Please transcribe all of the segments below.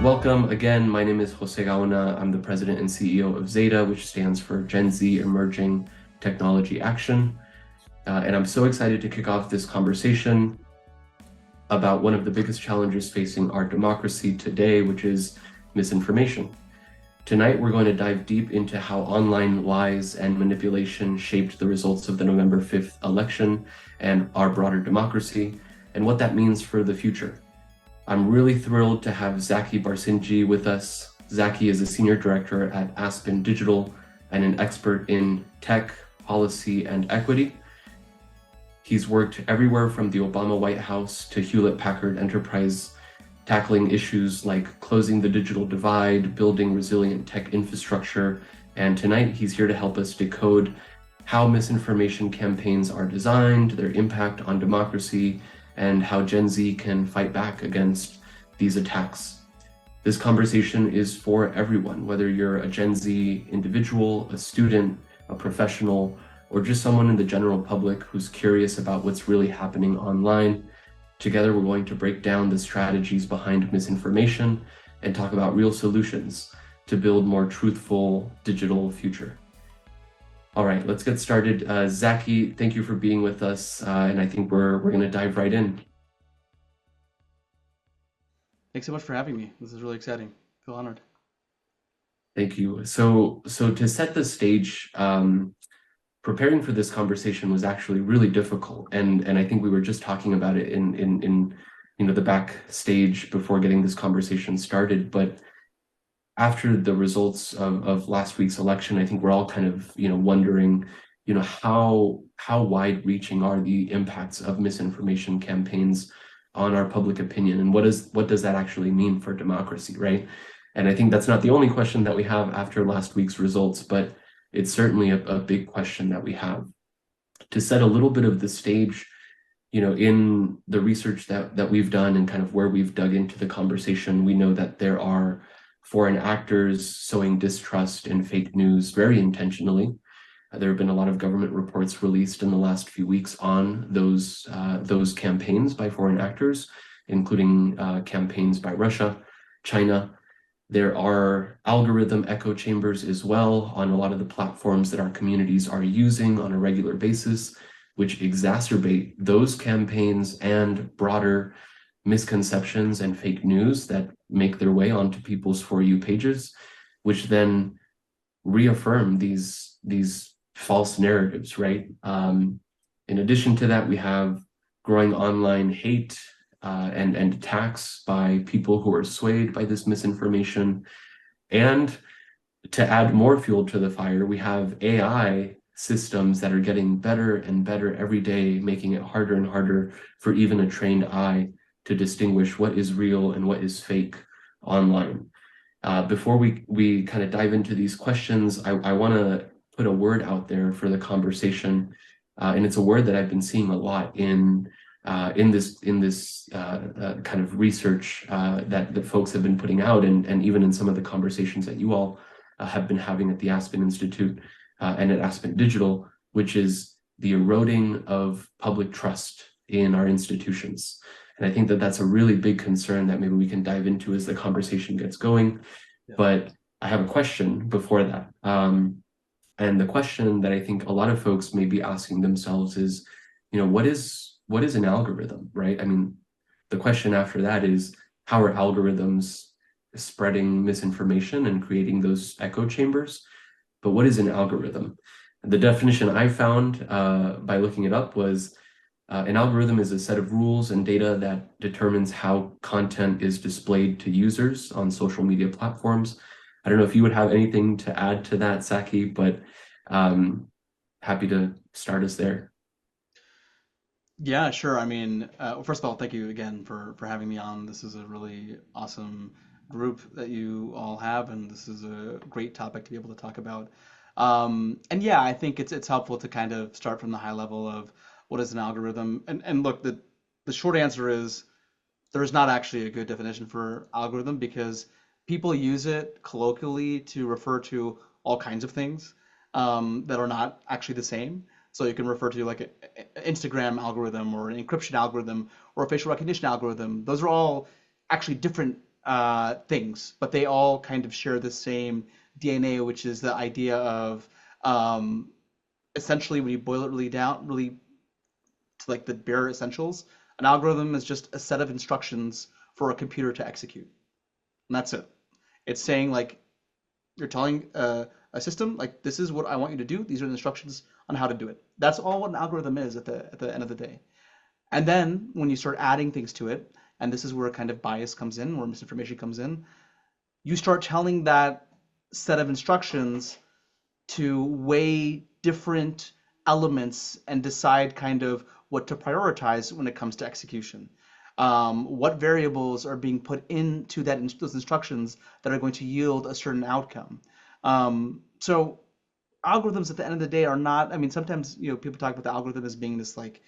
Welcome again. My name is Jose Gaona. I'm the president and CEO of ZETA, which stands for Gen Z Emerging Technology Action. And I'm so excited to kick off this conversation about one of the biggest challenges facing our democracy today, which is misinformation. Tonight, we're going to dive deep into how online lies and manipulation shaped the results of the November 5th election and our broader democracy, and what that means for the future. I'm really thrilled to have Zaki Barzinji with us. Zaki is a senior director at Aspen Digital and an expert in tech, policy, and equity. He's worked everywhere from the Obama White House to Hewlett-Packard Enterprise, tackling issues like closing the digital divide, building resilient tech infrastructure, and tonight he's here to help us decode how misinformation campaigns are designed, their impact on democracy, and how Gen Z can fight back against these attacks. This conversation is for everyone, whether you're a Gen Z individual, a student, a professional, or just someone in the general public who's curious about what's really happening online. Together, we're going to break down the strategies behind misinformation and talk about real solutions to build more truthful digital future. All right, let's get started. Zaki, thank you for being with us, and I think we're going to dive right in. Thanks so much for having me. This is really exciting. I feel honored. Thank you. So to set the stage, preparing for this conversation was actually really difficult, and I think we were just talking about it in the backstage before getting this conversation started. But after the results of last week's election, I think we're all kind of wondering, how wide-reaching are the impacts of misinformation campaigns on our public opinion, and what does that actually mean for democracy, right? And I think that's not the only question that we have after last week's results, but it's certainly a big question that we have. To set a little bit of the stage, in the research that we've done and kind of where we've dug into the conversation, we know that there are foreign actors sowing distrust and fake news very intentionally. There have been a lot of government reports released in the last few weeks on those campaigns by foreign actors, including campaigns by Russia, China. There are algorithm echo chambers as well on a lot of the platforms that our communities are using on a regular basis, which exacerbate those campaigns and broader misconceptions and fake news that make their way onto people's For You pages, which then reaffirm these false narratives, right? In addition to that, we have growing online hate and attacks by people who are swayed by this misinformation. And to add more fuel to the fire, we have AI systems that are getting better and better every day, making it harder and harder for even a trained eye to distinguish what is real and what is fake online. Before we kind of dive into these questions, I want to put a word out there for the conversation, and it's a word that I've been seeing a lot in this kind of research that folks have been putting out, and even in some of the conversations that you all have been having at the Aspen Institute and at Aspen Digital, which is the eroding of public trust in our institutions. And I think that that's a really big concern that maybe we can dive into as the conversation gets going. Yeah. But I have a question before that. And the question that I think a lot of folks may be asking themselves is, what is an algorithm, right? I mean, the question after that is, how are algorithms spreading misinformation and creating those echo chambers? But what is an algorithm? The definition I found by looking it up was, an algorithm is a set of rules and data that determines how content is displayed to users on social media platforms. I don't know if you would have anything to add to that, Zaki, but happy to start us there. Yeah, sure. I mean, first of all, thank you again for having me on. This is a really awesome group that you all have, and this is a great topic to be able to talk about. And yeah, I think it's helpful to kind of start from the high level of what is an algorithm. And look, the short answer is there is not actually a good definition for algorithm because people use it colloquially to refer to all kinds of things that are not actually the same. So you can refer to like an Instagram algorithm or an encryption algorithm or a facial recognition algorithm. Those are all actually different things, but they all kind of share the same DNA, which is the idea of um, essentially when you boil it really down, really to like the bare essentials, an algorithm is just a set of instructions for a computer to execute, and that's it. It's saying like you're telling a system like this is what I want you to do. These are the instructions on how to do it. That's all what an algorithm is at the end of the day. And then when you start adding things to it, and this is where kind of bias comes in, where misinformation comes in, you start telling that set of instructions to weigh different elements and decide kind of what to prioritize when it comes to execution. What variables are being put into those instructions that are going to yield a certain outcome. So algorithms at the end of the day are not, I mean, sometimes, people talk about the algorithm as being this like,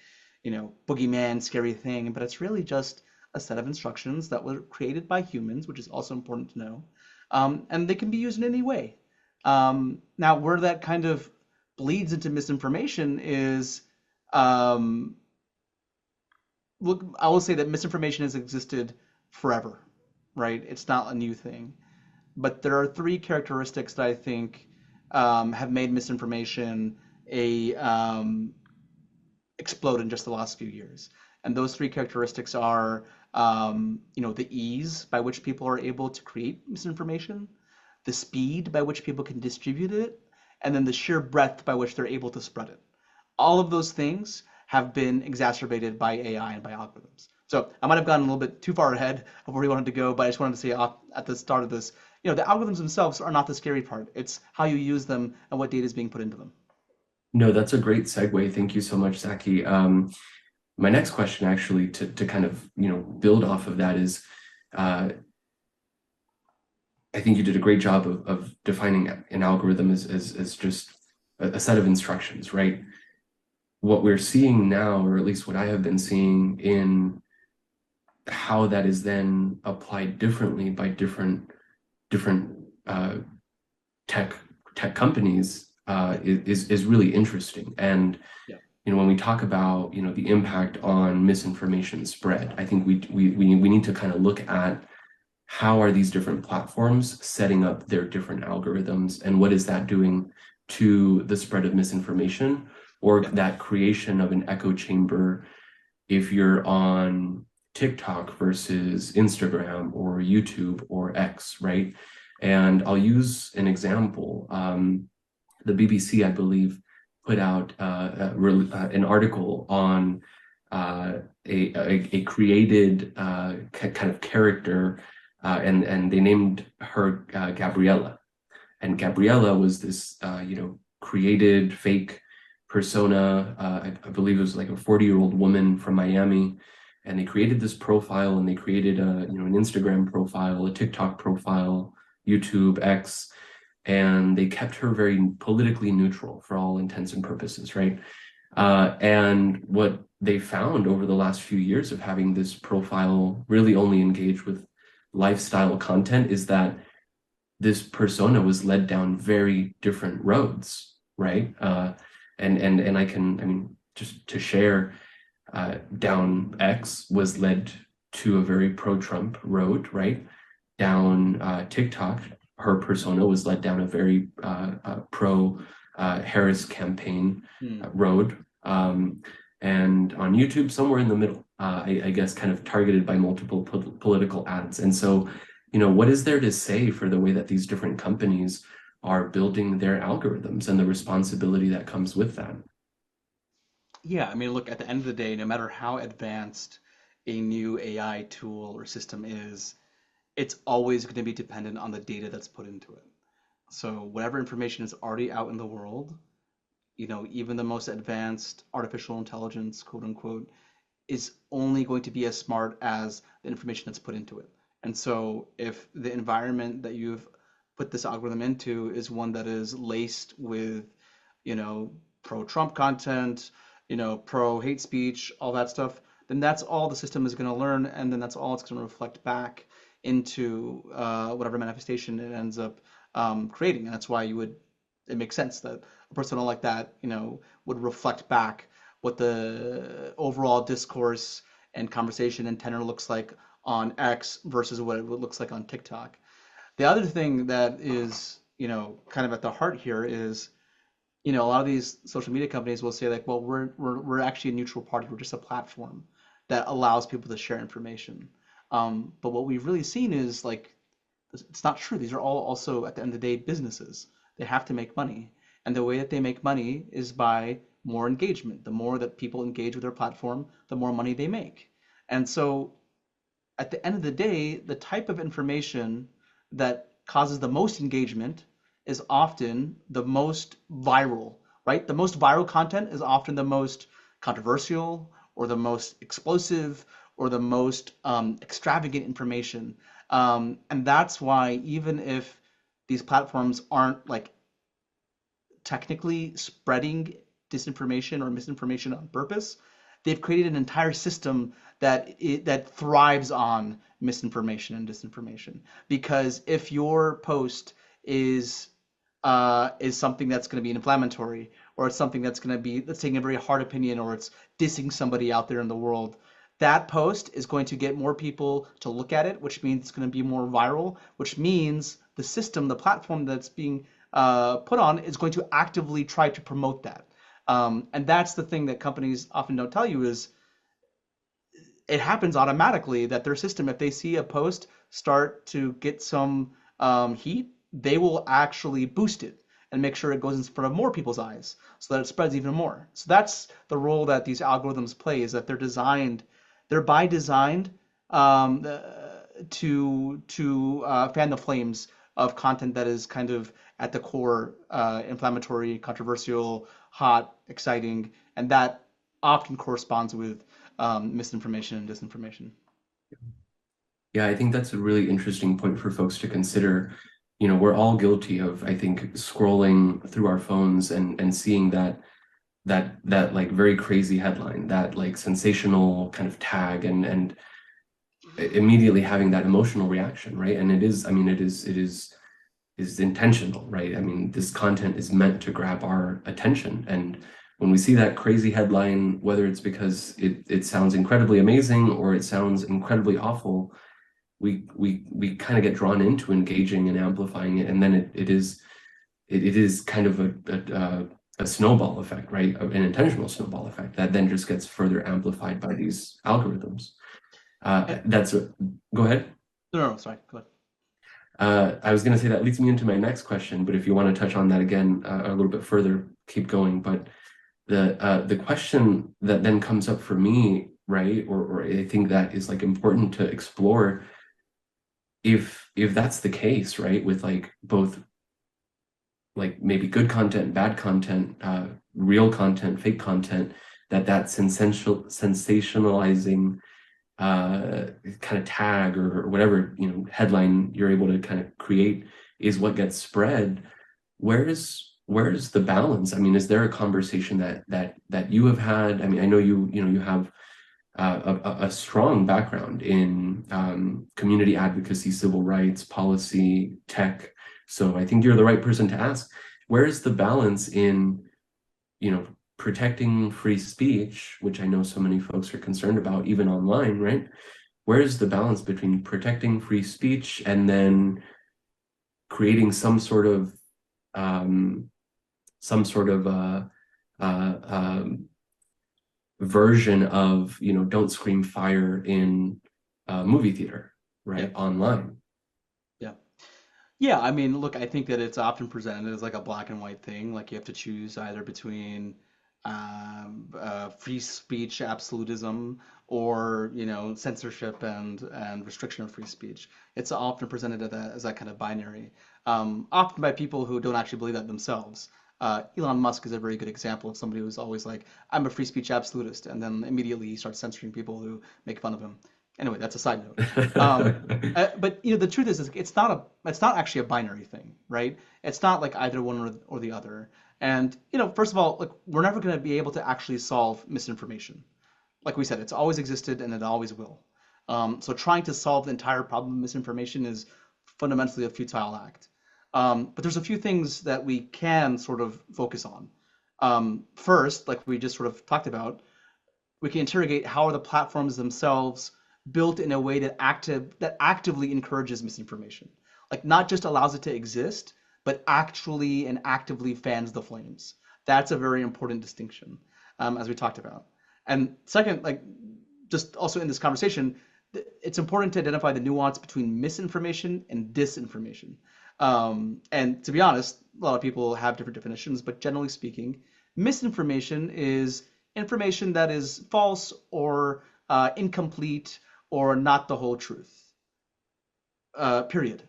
boogeyman, scary thing, but it's really just a set of instructions that were created by humans, which is also important to know. And they can be used in any way. Now, where that kind of bleeds into misinformation is, um, look, I will say that misinformation has existed forever, right? It's not a new thing. But there are three characteristics that I think have made misinformation a explode in just the last few years. And those three characteristics are, the ease by which people are able to create misinformation, the speed by which people can distribute it, and then the sheer breadth by which they're able to spread it. All of those things have been exacerbated by AI and by algorithms. So I might have gone a little bit too far ahead of where we wanted to go, but I just wanted to say at the start of this, the algorithms themselves are not the scary part. It's how you use them and what data is being put into them. No, that's a great segue. Thank you so much, Zaki. My next question, actually, to kind of build off of that is, uh, I think you did a great job of defining an algorithm as just a set of instructions, right? What we're seeing now, or at least what I have been seeing in how that is then applied differently by different tech companies is really interesting. And Yeah. when we talk about the impact on misinformation spread, I think we need to kind of look at how are these different platforms setting up their different algorithms, and what is that doing to the spread of misinformation, or Yeah. that creation of an echo chamber if you're on TikTok versus Instagram or YouTube or X, right? And I'll use an example. The BBC, I believe, put out an article on a created kind of character, and they named her Gabriella. And Gabriella was this created fake persona. I believe it was like a 40-year-old woman from Miami, and they created this profile, and they created an Instagram profile, a TikTok profile, YouTube, X, and they kept her very politically neutral for all intents and purposes, right? And what they found over the last few years of having this profile really only engage with lifestyle content is that this persona was led down very different roads, right? And I mean, just to share, down X was led to a very pro-Trump road, right? Down TikTok, her persona was led down a very pro Harris campaign Hmm. road. And on YouTube, somewhere in the middle, I guess, kind of targeted by multiple political ads. And so, what is there to say for the way that these different companies are building their algorithms and the responsibility that comes with that? Yeah, I mean, look, at the end of the day, no matter how advanced a new AI tool or system is, it's always going to be dependent on the data that's put into it. So whatever information is already out in the world, even the most advanced artificial intelligence, quote unquote, is only going to be as smart as the information that's put into it. And so if the environment that you've put this algorithm into is one that is laced with, you know, pro-Trump content, pro-hate speech, all that stuff, then that's all the system is going to learn, and then that's all it's going to reflect back into whatever manifestation it ends up creating. And that's why it makes sense that a persona like that, would reflect back what the overall discourse and conversation and tenor looks like on X versus what it looks like on TikTok. The other thing that is, kind of at the heart here is, a lot of these social media companies will say like, well, we're actually a neutral party. We're just a platform that allows people to share information. But what we've really seen is like, it's not true. These are all also at the end of the day businesses. They have to make money. And the way that they make money is by more engagement. The more that people engage with their platform, the more money they make. And so at the end of the day, the type of information that causes the most engagement is often the most viral, right? The most viral content is often the most controversial or the most explosive or the most extravagant information. And that's why even if these platforms aren't like technically spreading disinformation or misinformation on purpose, they've created an entire system that thrives on misinformation and disinformation. Because if your post is something that's going to be inflammatory, or it's something that's going to be, let's take a very hard opinion, or it's dissing somebody out there in the world, that post is going to get more people to look at it, which means it's going to be more viral, which means the system, the platform that's being put on is going to actively try to promote that. And that's the thing that companies often don't tell you is it happens automatically that their system, if they see a post start to get some heat, they will actually boost it and make sure it goes in front of more people's eyes so that it spreads even more. So that's the role that these algorithms play, is that they're by designed to fan the flames of content that is kind of at the core inflammatory, controversial, hot, exciting, and that often corresponds with misinformation and disinformation. Yeah, I think that's a really interesting point for folks to consider. We're all guilty of, I think, scrolling through our phones and seeing that like very crazy headline, that like sensational kind of tag, and immediately having that emotional reaction, right? And it is, I mean, it is intentional, right? I mean, this content is meant to grab our attention. And when we see that crazy headline, whether it's because it sounds incredibly amazing or it sounds incredibly awful, we kind of get drawn into engaging and amplifying it. And then it is kind of a snowball effect, right? An intentional snowball effect that then just gets further amplified by these algorithms. And, Go ahead. no, sorry, go ahead. I was going to say that leads me into my next question, but if you want to touch on that again a little bit further, keep going. But the question that then comes up for me, right, or I think that is like important to explore, if that's the case, right, with like both like maybe good content, bad content, real content, fake content, that sensationalizing kind of tag or whatever headline you're able to kind of create is what gets spread. Where's the balance? I mean, is there a conversation that you have had? I mean, I know you have a strong background in community advocacy, civil rights, policy, tech. So I think you're the right person to ask. Where's the balance in, protecting free speech, which I know so many folks are concerned about, even online, right? Where's the balance between protecting free speech and then creating some sort of version of, don't scream fire in a movie theater, right? Yeah, Online. yeah. Yeah, I mean, look, I think that it's often presented as like a black and white thing. Like you have to choose either between free speech absolutism or, censorship and restriction of free speech. It's often presented as that kind of binary, often by people who don't actually believe that themselves. Elon Musk is a very good example of somebody who's always like, I'm a free speech absolutist, and then immediately he starts censoring people who make fun of him. Anyway, that's a side note. But the truth is it's not actually a binary thing, right? It's not like either one or the other. And first of all, like we're never going to be able to actually solve misinformation. Like we said, it's always existed and it always will. So trying to solve the entire problem of misinformation is fundamentally a futile act. But there's a few things that we can sort of focus on. First, like we just sort of talked about, we can interrogate how are the platforms themselves built in a way that actively encourages misinformation. Like not just allows it to exist, but actually and actively fans the flames. That's a very important distinction, as we talked about. And second, like just also in this conversation, it's important to identify the nuance between misinformation and disinformation. And to be honest, a lot of people have different definitions, but generally speaking, misinformation is information that is false or incomplete or not the whole truth. Period.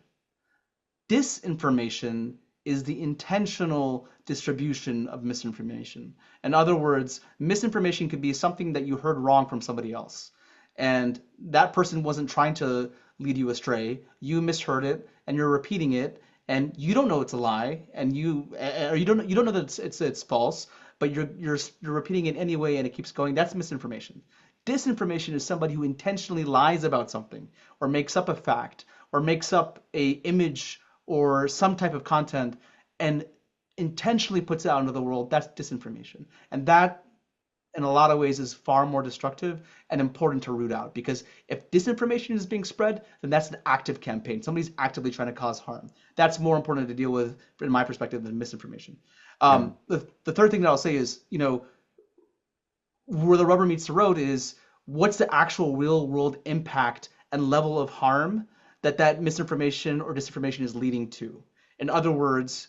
Disinformation is the intentional distribution of misinformation. In other words, misinformation could be something that you heard wrong from somebody else. And that person wasn't trying to lead you astray. You misheard it and you're repeating it and you don't know it's a lie and you don't know that it's false, but you're repeating it anyway and it keeps going. That's misinformation. Disinformation is somebody who intentionally lies about something or makes up a fact or makes up a image or some type of content and intentionally puts it out into the world. That's disinformation. And that in a lot of ways is far more destructive and important to root out because if disinformation is being spread, then that's an active campaign. Somebody's actively trying to cause harm. That's more important to deal with, in my perspective, than misinformation. Yeah. The third thing that I'll say is, where the rubber meets the road is what's the actual real world impact and level of harm that misinformation or disinformation is leading to. In other words,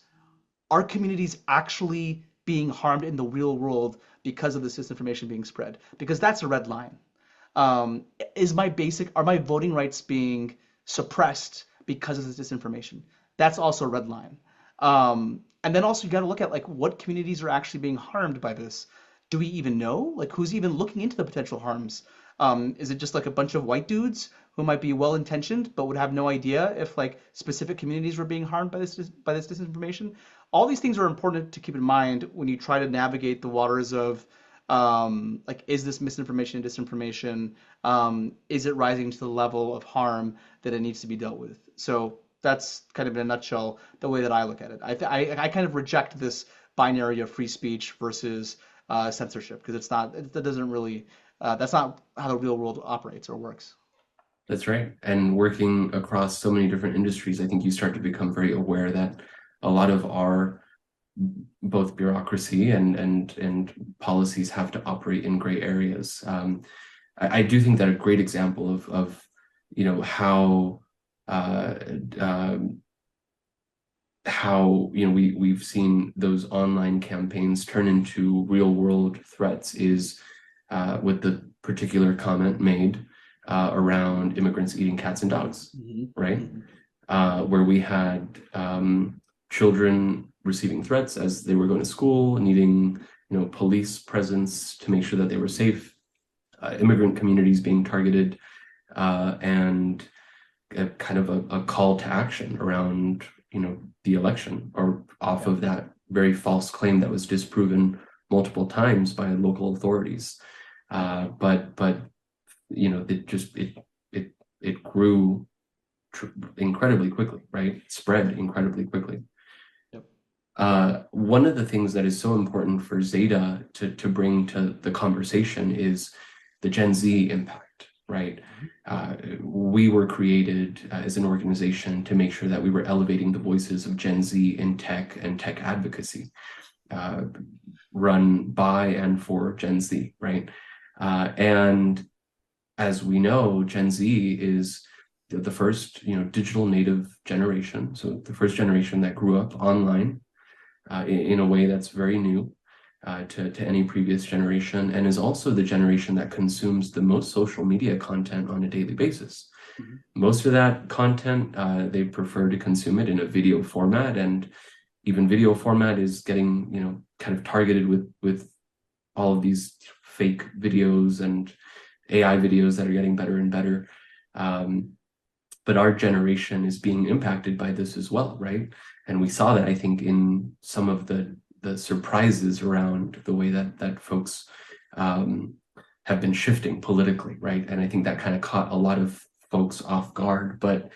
are communities actually being harmed in the real world because of this disinformation being spread? Because that's a red line. Are my voting rights being suppressed because of this disinformation? That's also a red line. And then also you got to look at like what communities are actually being harmed by this. Do we even know? Like who's even looking into the potential harms? Is it just like a bunch of white dudes who might be well intentioned but would have no idea if like specific communities were being harmed by this disinformation? All these things are important to keep in mind when you try to navigate the waters of like is this misinformation and disinformation? Is it rising to the level of harm that it needs to be dealt with? So that's kind of in a nutshell the way that I look at it. I kind of reject this binary of free speech versus censorship because that doesn't really that's not how the real world operates or works. That's right. And working across so many different industries, I think you start to become very aware that a lot of our both bureaucracy and policies have to operate in gray areas. I do think that a great example of how uh, um, we've seen those online campaigns turn into real world threats is with the particular comment made around immigrants eating cats and dogs, right? Where we had children receiving threats as they were going to school, needing police presence to make sure that they were safe, immigrant communities being targeted, and kind of a call to action around the election or off of that very false claim that was disproven multiple times by local authorities. But it grew incredibly quickly, right? It spread incredibly quickly. One of the things that is so important for ZETA to bring to the conversation is the Gen Z impact, right? We were created as an organization to make sure that we were elevating the voices of Gen Z in tech and tech advocacy, run by and for Gen Z, right? And as we know, Gen Z is the first, digital native generation. So the first generation that grew up online in a way that's very new to any previous generation, and is also the generation that consumes the most social media content on a daily basis. Most of that content, they prefer to consume it in a video format, and even video format is getting, kind of targeted with all of these fake videos and AI videos that are getting better and better. But our generation is being impacted by this as well, right? And we saw that, I think, in some of the surprises around the way that folks have been shifting politically, right? And I think that kind of caught a lot of folks off guard. But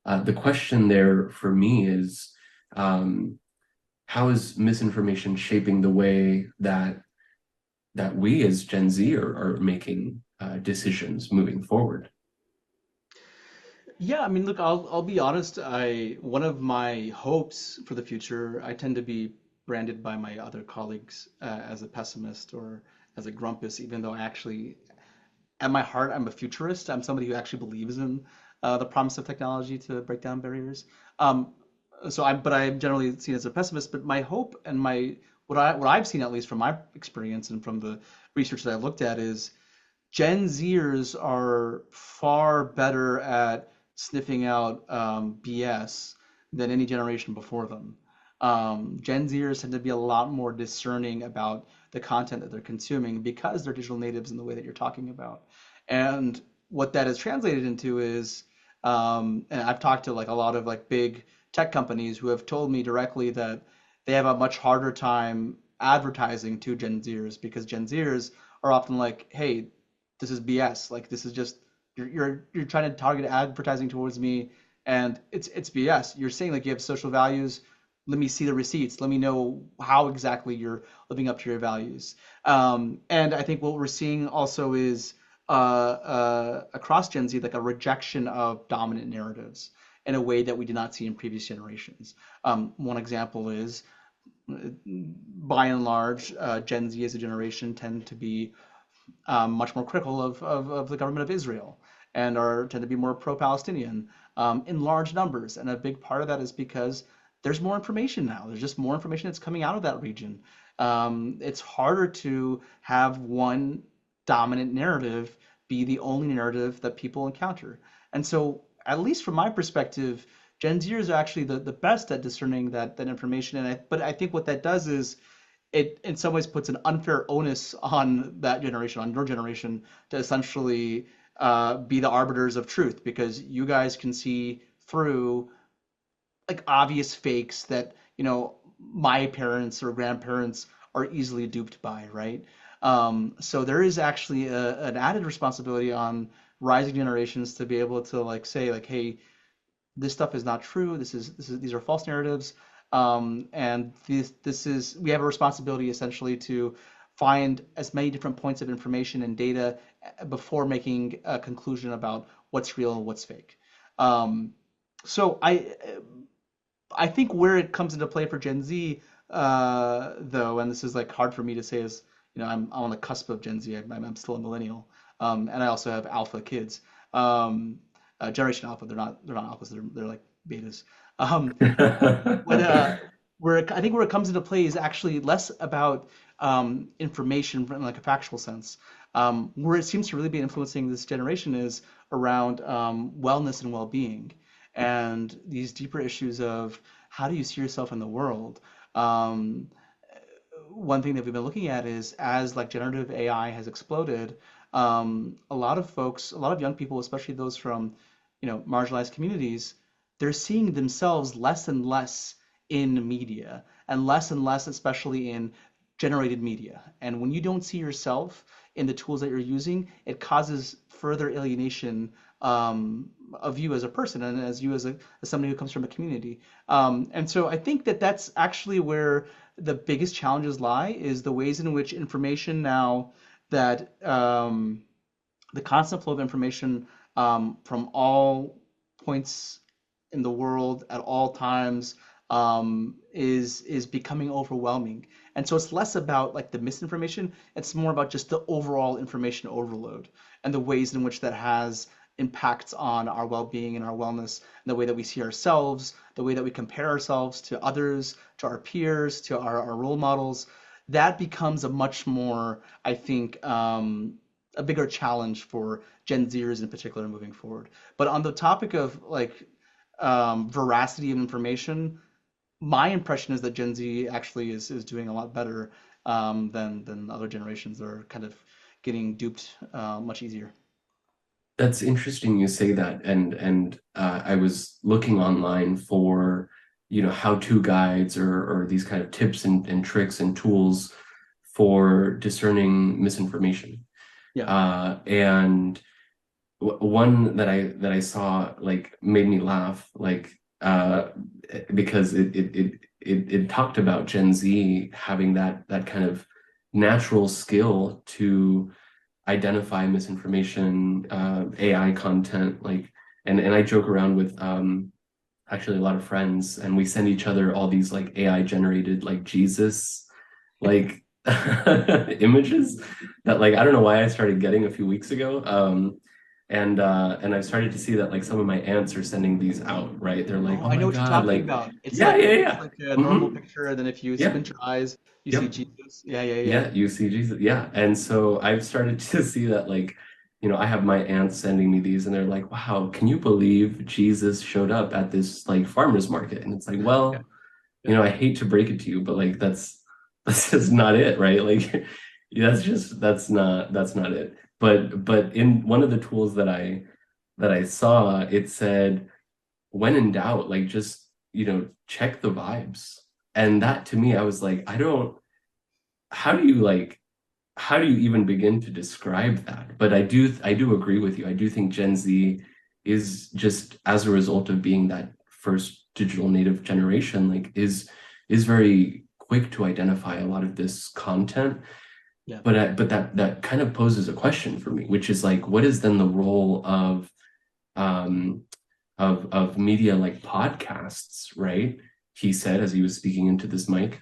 the question there for me is, how is misinformation shaping the way that we as Gen Z are making decisions moving forward? Yeah, I mean, look, I'll be honest. I One of my hopes for the future, I tend to be branded by my other colleagues as a pessimist or as a grumpus, even though I actually, at my heart, I'm a futurist. I'm somebody who actually believes in the promise of technology to break down barriers. Um, but I'm generally seen as a pessimist. But my hope and my what I've seen, at least from my experience and from the research that I've looked at, is Gen Zers are far better at sniffing out BS than any generation before them. Gen Zers tend to be a lot more discerning about the content that they're consuming because they're digital natives in the way that you're talking about. And what that is translated into is, and I've talked to like a lot of like big tech companies who have told me directly that they have a much harder time advertising to Gen Zers because Gen Zers are often like, hey, this is BS. Like this is just you're trying to target advertising towards me, and it's BS. You're saying like you have social values. Let me see the receipts. Let me know how exactly you're living up to your values. And I think what we're seeing also is across Gen Z like a rejection of dominant narratives in a way that we did not see in previous generations. One example is, by and large, Gen Z as a generation tend to be much more critical of the government of Israel and are tend to be more pro-Palestinian in large numbers. And a big part of that is because there's more information now. There's just more information that's coming out of that region. It's harder to have one dominant narrative be the only narrative that people encounter. And so, at least from my perspective, Gen Zers are actually the best at discerning that information. But I think what that does is it in some ways puts an unfair onus on that generation, on your generation, to essentially be the arbiters of truth because you guys can see through like obvious fakes that my parents or grandparents are easily duped by, right? So there is actually an added responsibility on rising generations to be able to like say like, hey, this stuff is not true. This is these are false narratives. And this is we have a responsibility essentially to find as many different points of information and data before making a conclusion about what's real and what's fake. Um, so I think where it comes into play for Gen Z, though, and this is like hard for me to say, is I'm on the cusp of Gen Z. I'm still a millennial, and I also have alpha kids. Generation Alpha. They're not alphas. They're like betas. Um, what I think where it comes into play is actually less about information in like a factual sense. Where it seems to really be influencing this generation is around wellness and well-being, and these deeper issues of how do you see yourself in the world. Um, One thing that we've been looking at is as like generative AI has exploded, a lot of folks, a lot of young people, especially those from marginalized communities, they're seeing themselves less and less in media and less, especially in generated media. And when you don't see yourself in the tools that you're using, it causes further alienation of you as a person and as you as somebody who comes from a community. And so I think that that's actually where the biggest challenges lie is the ways in which information now that the constant flow of information from all points in the world at all times is becoming overwhelming. And so it's less about like the misinformation, it's more about just the overall information overload and the ways in which that has impacts on our well-being and our wellness and the way that we see ourselves, the way that we compare ourselves to others, to our peers, to our role models. That becomes a much more, I think, a bigger challenge for Gen Zers in particular moving forward. But on the topic of like veracity of information, my impression is that Gen Z actually is doing a lot better than other generations that are kind of getting duped much easier. That's interesting you say that, and I was looking online for how-to guides or these kind of tips and tricks and tools for discerning misinformation. Yeah. And one that I saw like made me laugh, like because it talked about Gen Z having that kind of natural skill to identify misinformation, AI content, like and I joke around with actually a lot of friends, and we send each other all these like AI generated like Jesus like images that like I don't know why I started getting a few weeks ago. And I've started to see that like some of my aunts are sending these out, right? They're like, Oh, oh I my know what you're God, talking like about. yeah, yeah, It's yeah. like a normal Hmm. picture, and then if you Yeah. squint your eyes, you see Yep. Jesus. Yeah, yeah, yeah. Yeah, UCGs. Yeah. And so I've started to see that like, I have my aunts sending me these and they're like, wow, can you believe Jesus showed up at this like farmer's market? And it's like, Yeah, well, yeah, I hate to break it to you, but like that's just not it, right? Like that's not it. But in one of the tools that I saw, it said, when in doubt, like just, check the vibes. And that to me, I was like, I don't, how do you like how do you even begin to describe that? But I do agree with you. I do think Gen Z is just as a result of being that first digital native generation, like is very quick to identify a lot of this content. yeah, But that kind of poses a question for me, which is like, what is then the role um of media like podcasts, right? He said as he was speaking into this mic.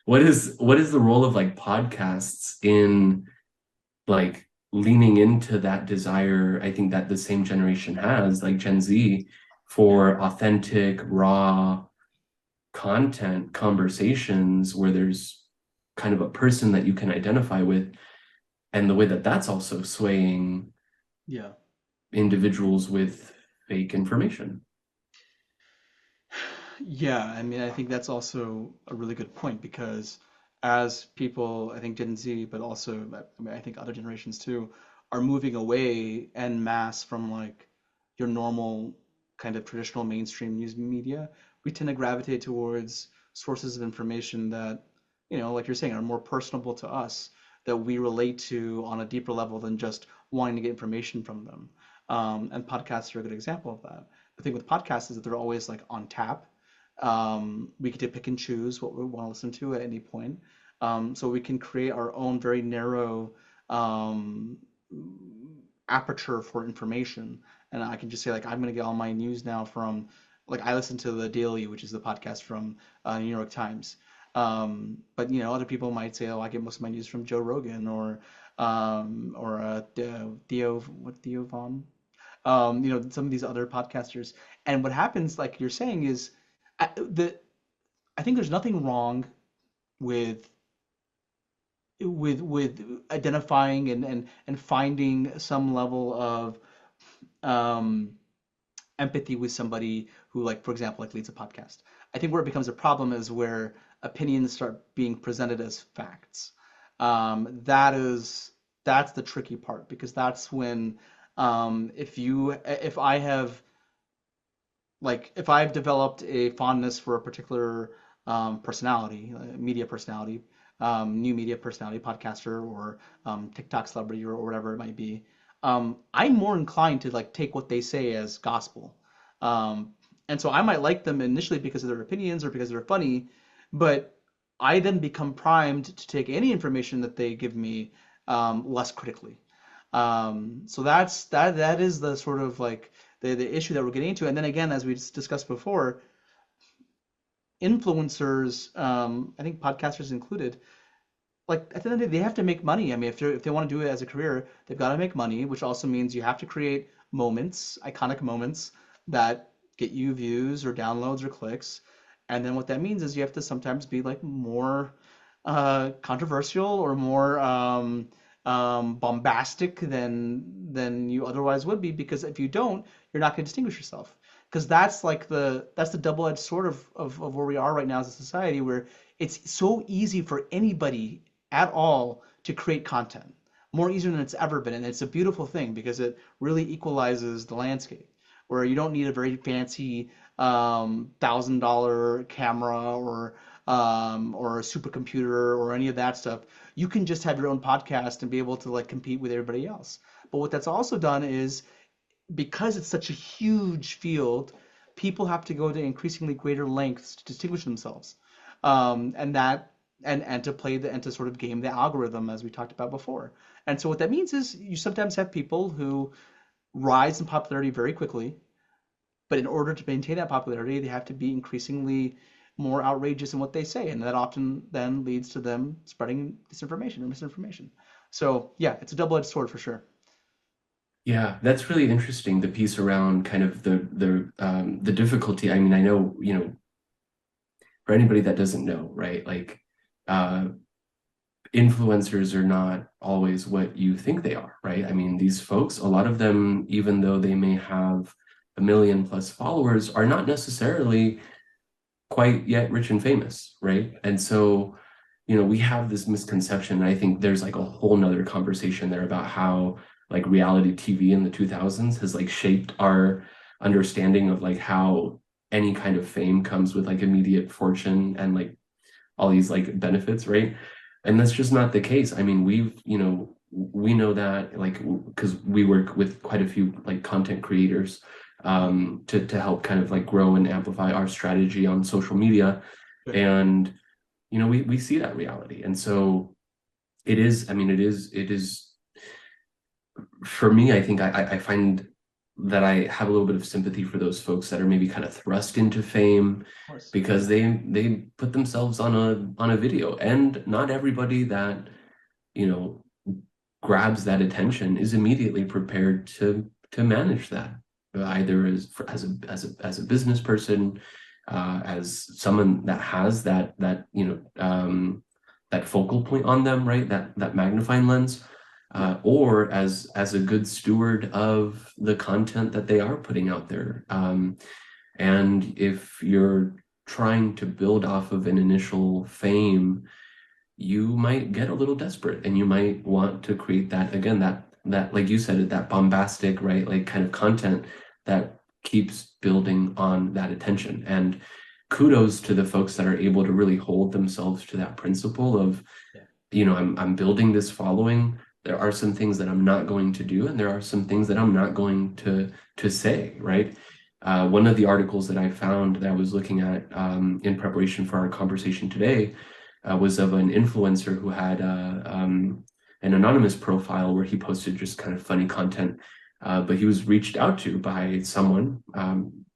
What is the role of like podcasts in like leaning into that desire, I think that the same generation has, like Gen Z, yeah. for authentic, raw content conversations where there's kind of a person that you can identify with, and the way that that's also swaying Yeah. individuals with fake information. Yeah, I mean, I think that's also a really good point because as people, I think Gen Z, but also, I mean, I think other generations too, are moving away en masse from like your normal kind of traditional mainstream news media, we tend to gravitate towards sources of information that, like you're saying, are more personable to us, that we relate to on a deeper level than just wanting to get information from them. And podcasts are a good example of that. The thing with podcasts is that they're always like on tap. We get to pick and choose what we want to listen to at any point. So we can create our own very narrow um, aperture for information. And I can just say like, I'm going to get all my news now from, like I listen to The Daily, which is the podcast from New York Times. But other people might say, oh, I get most of my news from Joe Rogan or Theo Vaughn, some of these other podcasters. And what happens, like you're saying, is the I think there's nothing wrong with identifying and finding some level of um, empathy with somebody who, like, for example, like leads a podcast. I think where it becomes a problem is where opinions start being presented as facts. That's the tricky part because that's when if I have like if I've developed a fondness for a particular personality, media personality, new media personality, podcaster, or TikTok celebrity, or whatever it might be, I'm more inclined to like take what they say as gospel. Um, and so I might like them initially because of their opinions or because they're funny, but I then become primed to take any information that they give me less critically. So that is the sort of like the issue that we're getting into. And then again, as we discussed before, influencers, I think podcasters included, like at the end of the day, they have to make money. I mean, if they want to do it as a career, they've got to make money, which also means you have to create moments, iconic moments that get you views or downloads or clicks. And then what that means is you have to sometimes be like more controversial or more bombastic than you otherwise would be, because if you don't, you're not going to distinguish yourself. Because that's the double-edged sword of where we are right now as a society, where it's so easy for anybody at all to create content, more easier than it's ever been, and it's a beautiful thing because it really equalizes the landscape, where you don't need a very fancy $1,000 camera or a supercomputer or any of that stuff. You can just have your own podcast and be able to like compete with everybody else. But what that's also done is, because it's such a huge field, people have to go to increasingly greater lengths to distinguish themselves, and that and to play the and to sort of game the algorithm as we talked about before. And so what that means is you sometimes have people who rise in popularity very quickly, but in order to maintain that popularity, they have to be increasingly more outrageous in what they say, and that often then leads to them spreading disinformation or misinformation. So yeah, it's a double-edged sword for sure. Yeah, that's really interesting. The piece around kind of the difficulty. I mean, I know, for anybody that doesn't know, right? Like, uh, influencers are not always what you think they are, right? I mean, these folks, a lot of them, even though they may have a million plus followers, are not necessarily quite yet rich and famous, right? And so, we have this misconception. I think there's like a whole nother conversation there about how like reality TV in the 2000s has like shaped our understanding of like how any kind of fame comes with like immediate fortune and like all these like benefits, right? And that's just not the case. I mean, we know that like because we work with quite a few like content creators to help kind of like grow and amplify our strategy on social media. Good. And we see that reality. And so it is, I mean, it is for me, I think I find that I have a little bit of sympathy for those folks that are maybe kind of thrust into fame Of course. because they put themselves on a video, and not everybody that you know grabs that attention is immediately prepared to manage that, either as a business person, as someone that has that focal point on them, right? That magnifying lens, Yeah. or as a good steward of the content that they are putting out there. And if you're trying to build off of an initial fame, you might get a little desperate and you might want to create that again, that like you said, that bombastic, right? Like kind of content that keeps building on that attention. And kudos to the folks that are able to really hold themselves to that principle of, Yeah. I'm building this following. There are some things that I'm not going to do, and there are some things that I'm not going to say, right? One of the articles that I found that I was looking at in preparation for our conversation today was of an influencer who had an anonymous profile where he posted just kind of funny content, but he was reached out to by someone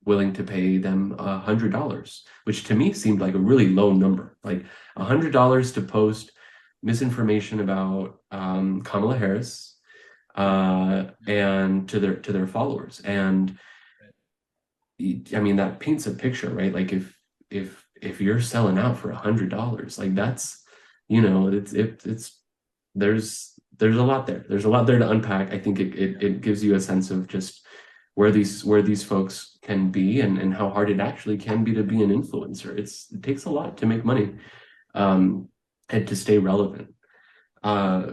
willing to pay them $100, which to me seemed like a really low number. Like $100 to post misinformation about Kamala Harris and to their followers. And I mean, that paints a picture, right? Like if you're selling out for $100, like that's, it's there's a lot there. There's a lot there to unpack. I think it gives you a sense of just where these folks can be and how hard it actually can be to be an influencer. It takes a lot to make money um, and to stay relevant.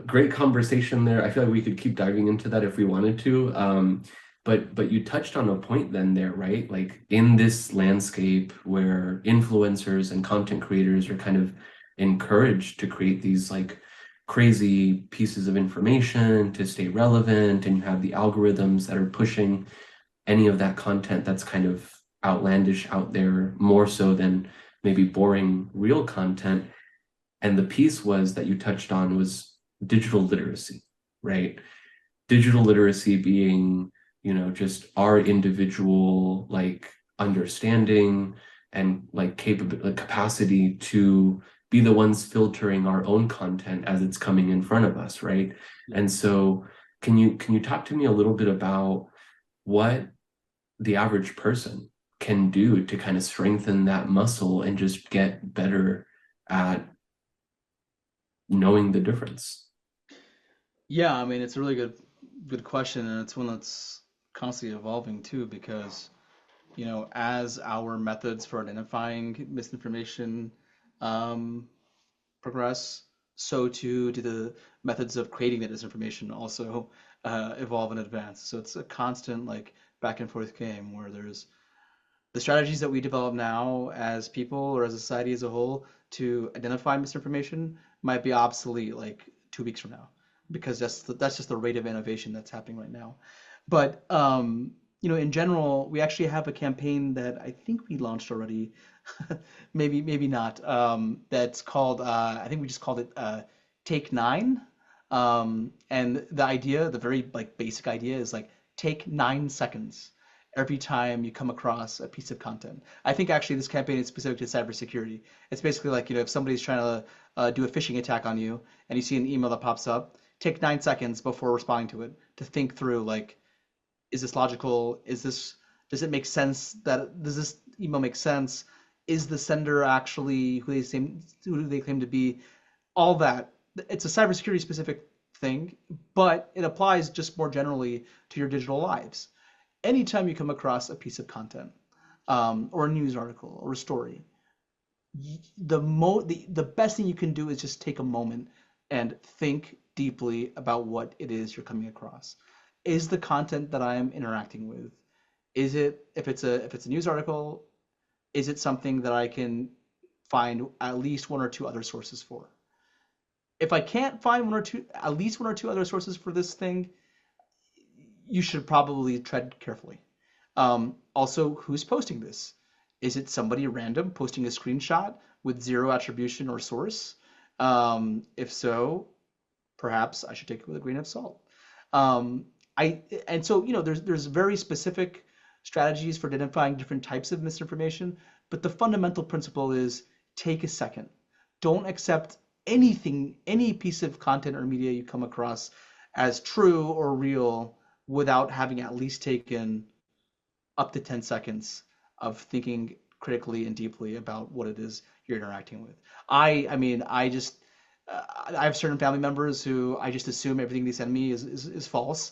Great conversation there. I feel like we could keep diving into that if we wanted to. But you touched on a point then there, right? Like in this landscape where influencers and content creators are kind of encouraged to create these like crazy pieces of information to stay relevant, and you have the algorithms that are pushing any of that content that's kind of outlandish out there more so than maybe boring real content. And the piece was that you touched on was digital literacy, right? Digital literacy being, just our individual like understanding and like capacity to be the ones filtering our own content as it's coming in front of us, right? Yeah. And so can you talk to me a little bit about what the average person can do to kind of strengthen that muscle and just get better at knowing the difference? Yeah, I mean, it's a really good question, and it's one that's constantly evolving too, because, as our methods for identifying misinformation um, progress, so too do the methods of creating that disinformation also evolve and advance. So it's a constant like back and forth game where there's the strategies that we develop now as people or as a society as a whole to identify misinformation might be obsolete like 2 weeks from now because that's just the rate of innovation that's happening right now. But in general, we actually have a campaign that I think we launched already, maybe not. That's called I think we just called it Take 9. And the idea, the very like basic idea is like take 9 seconds every time you come across a piece of content. I think actually this campaign is specific to cybersecurity. It's basically like, if somebody's trying to do a phishing attack on you and you see an email that pops up, take 9 seconds before responding to it to think through, like, is this logical? Does it make sense? Does this email make sense? Is the sender actually who they claim to be? All that. It's a cybersecurity specific thing, but it applies just more generally to your digital lives. Anytime you come across a piece of content, or a news article or a story, the best thing you can do is just take a moment and think deeply about what it is you're coming across. Is the content that I am interacting with, is it, if it's a news article, is it something that I can find at least one or two other sources for? If I can't find at least one or two other sources for this thing, you should probably tread carefully. Also, who's posting this? Is it somebody random posting a screenshot with zero attribution or source? If so, perhaps I should take it with a grain of salt. And so, there's very specific strategies for identifying different types of misinformation, but the fundamental principle is take a second. Don't accept anything, any piece of content or media you come across as true or real without having at least taken up to 10 seconds of thinking critically and deeply about what it is you're interacting with. I mean, I have certain family members who I just assume everything they send me is false.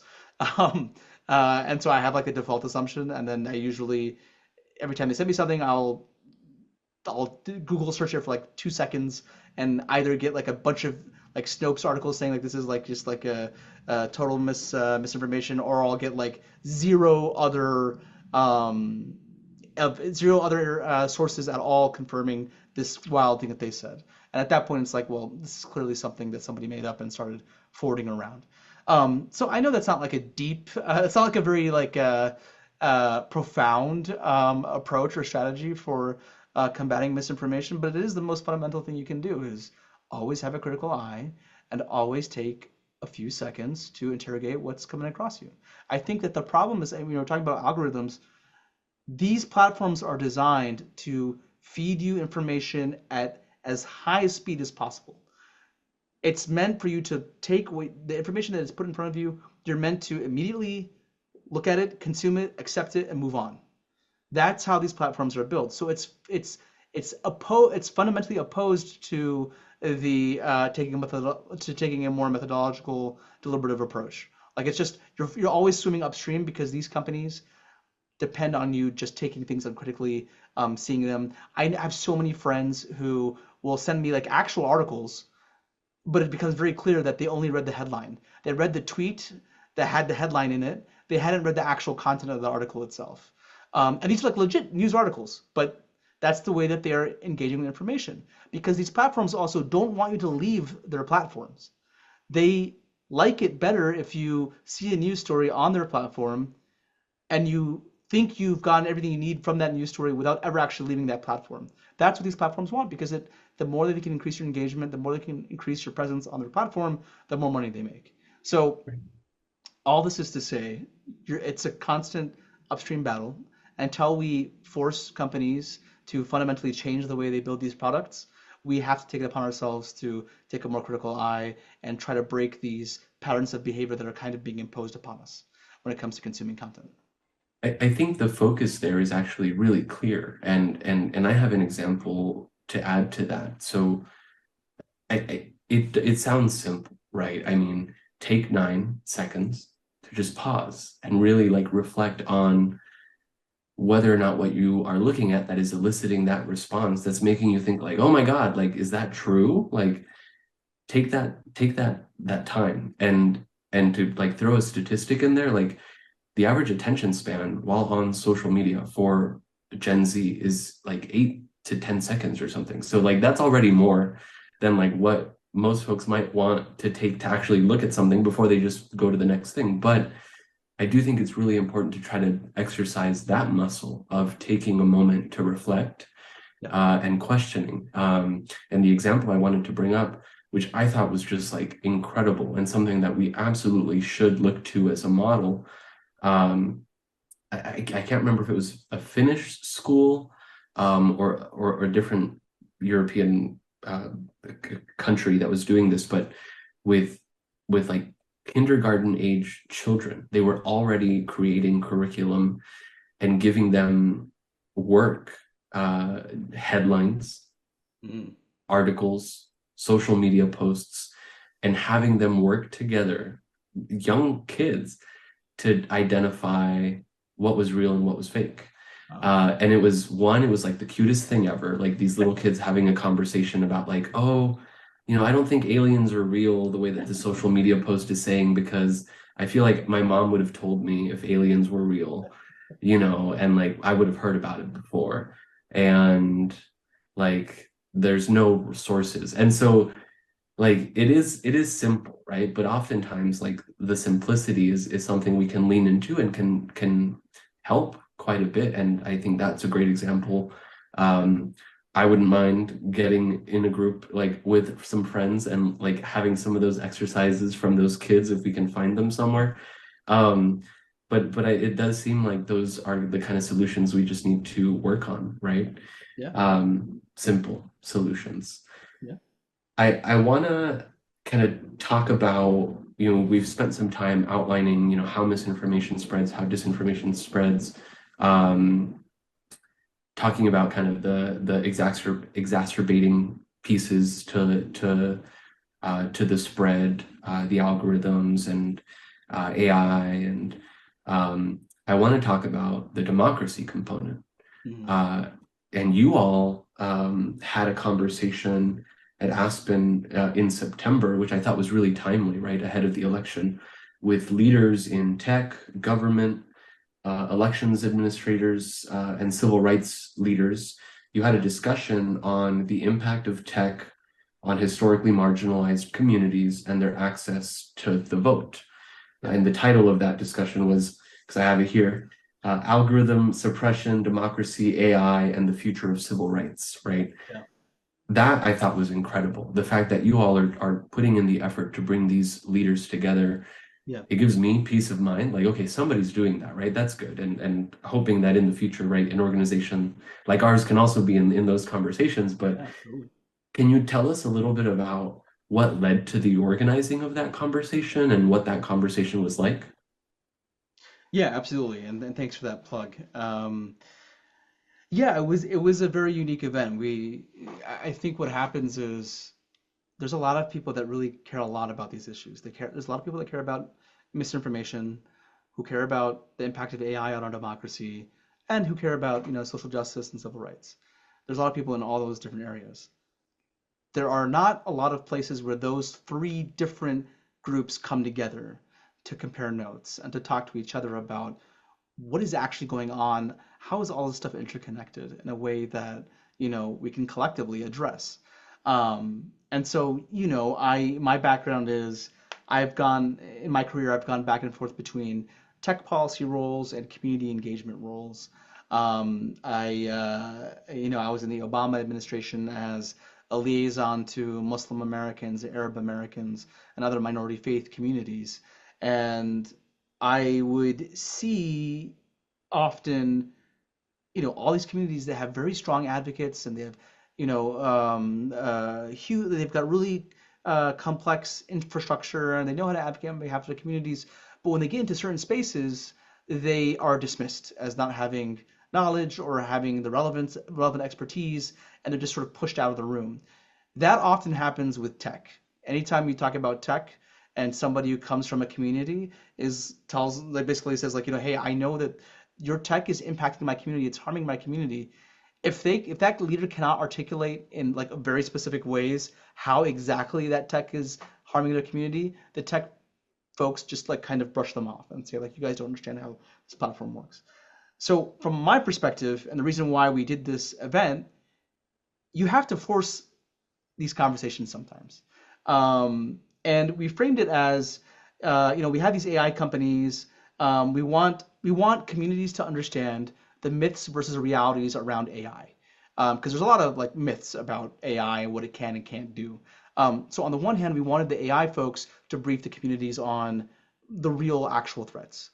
Um, and so I have like a default assumption, and then I usually, every time they send me something, I'll Google search it for like 2 seconds and either get like a bunch of like Snopes articles saying like this is like just like a total misinformation, or I'll get like um, zero other sources at all confirming this wild thing that they said. And at that point, it's like, well, this is clearly something that somebody made up and started forwarding around. So I know that's not like a deep, it's not like a very like profound approach or strategy for combating misinformation, but it is the most fundamental thing you can do, is always have a critical eye and always take a few seconds to interrogate what's coming across you. I think that the problem is, and we were talking about algorithms, these platforms are designed to feed you information at as high a speed as possible. It's meant for you to take away the information that is put in front of you. You're meant to immediately look at it, consume it, accept it, and move on. That's how these platforms are built. So it's fundamentally opposed to the taking a more methodological, deliberative approach. Like, it's just you're always swimming upstream because these companies depend on you just taking things uncritically, seeing them. I have so many friends who will send me like actual articles, but it becomes very clear that they only read the headline. They read the tweet that had the headline in it. They hadn't read the actual content of the article itself. And these are like legit news articles, but that's the way that they're engaging with information, because these platforms also don't want you to leave their platforms. They like it better if you see a news story on their platform and you think you've gotten everything you need from that news story without ever actually leaving that platform. That's what these platforms want, because the more that they can increase your engagement, the more they can increase your presence on their platform, the more money they make. So all this is to say, it's a constant upstream battle. Until we force companies to fundamentally change the way they build these products, we have to take it upon ourselves to take a more critical eye and try to break these patterns of behavior that are kind of being imposed upon us when it comes to consuming content. I think the focus there is actually really clear, and I have an example to add to that. So it sounds simple, right? I mean, take 9 seconds to just pause and really like reflect on whether or not what you are looking at that is eliciting that response that's making you think like, oh my God, like, is that true? Like, take that time and to like throw a statistic in there, like the average attention span while on social media for Gen Z is like 8 to 10 seconds or something. So like that's already more than like what most folks might want to take to actually look at something before they just go to the next thing. But I do think it's really important to try to exercise that muscle of taking a moment to reflect and questioning. And the example I wanted to bring up, which I thought was just like incredible and something that we absolutely should look to as a model, Um, I can't remember if it was a Finnish school, or a different European country that was doing this, but with like kindergarten age children, they were already creating curriculum and giving them work, uh, headlines, Mm. articles, social media posts, and having them work together, young kids, to identify what was real and what was fake. Wow. And it was like the cutest thing ever. Like these little kids having a conversation about like, oh, I don't think aliens are real the way that the social media post is saying, because I feel like my mom would have told me if aliens were real, and like I would have heard about it before. And like there's no sources. And so like it is simple, right? But oftentimes like the simplicity is something we can lean into and can help quite a bit. And I think that's a great example. um I wouldn't mind getting in a group like with some friends and like having some of those exercises from those kids if we can find them somewhere. um it does seem like those are the kind of solutions we just need to work on, right? Yeah. Simple solutions. Yeah. I want to kind of talk about, we've spent some time outlining, how misinformation spreads, how disinformation spreads, um, talking about kind of the exacerbating pieces to the spread, the algorithms and AI, and I want to talk about the democracy component. Mm. Uh, and you all had a conversation at Aspen in September, which I thought was really timely, right ahead of the election, with leaders in tech, government, elections administrators, and civil rights leaders. You had a discussion on the impact of tech on historically marginalized communities and their access to the vote. Yeah. And the title of that discussion was, because I have it here, Algorithm Suppression, Democracy, AI, and the Future of Civil Rights, right? Yeah. That I thought was incredible. The fact that you all are putting in the effort to bring these leaders together, Yeah. it gives me peace of mind. Like, okay, somebody's doing that, right? That's good. And hoping that in the future, right, an organization like ours can also be in those conversations. But Yeah. Totally. can you tell us a little bit about what led to the organizing of that conversation and what that conversation was like? Yeah, absolutely. And thanks for that plug. Yeah, it was a very unique event. I think what happens is there's a lot of people that really care a lot about these issues. There's a lot of people that care about misinformation, who care about the impact of AI on our democracy, and who care about, social justice and civil rights. There's a lot of people in all those different areas. There are not a lot of places where those three different groups come together to compare notes and to talk to each other about what is actually going on, how is all this stuff interconnected in a way that, we can collectively address. And so, my background is in my career, I've gone back and forth between tech policy roles and community engagement roles. I was in the Obama administration as a liaison to Muslim Americans, Arab Americans, and other minority faith communities. And I would see often, all these communities that have very strong advocates, and they have, huge, they've got really complex infrastructure, and they know how to advocate on behalf of the communities. But when they get into certain spaces, they are dismissed as not having knowledge or having the relevant expertise, and they're just sort of pushed out of the room. That often happens with tech. Anytime you talk about tech and somebody who comes from a community basically says like, hey, I know that your tech is impacting my community, it's harming my community. If that leader cannot articulate in like very specific ways how exactly that tech is harming their community, the tech folks just like kind of brush them off and say like, you guys don't understand how this platform works. So from my perspective, and the reason why we did this event, you have to force these conversations sometimes. And we framed it as, we have these AI companies. We want communities to understand the myths versus realities around AI, because there's a lot of like myths about AI and what it can and can't do. So on the one hand, we wanted the AI folks to brief the communities on the real actual threats.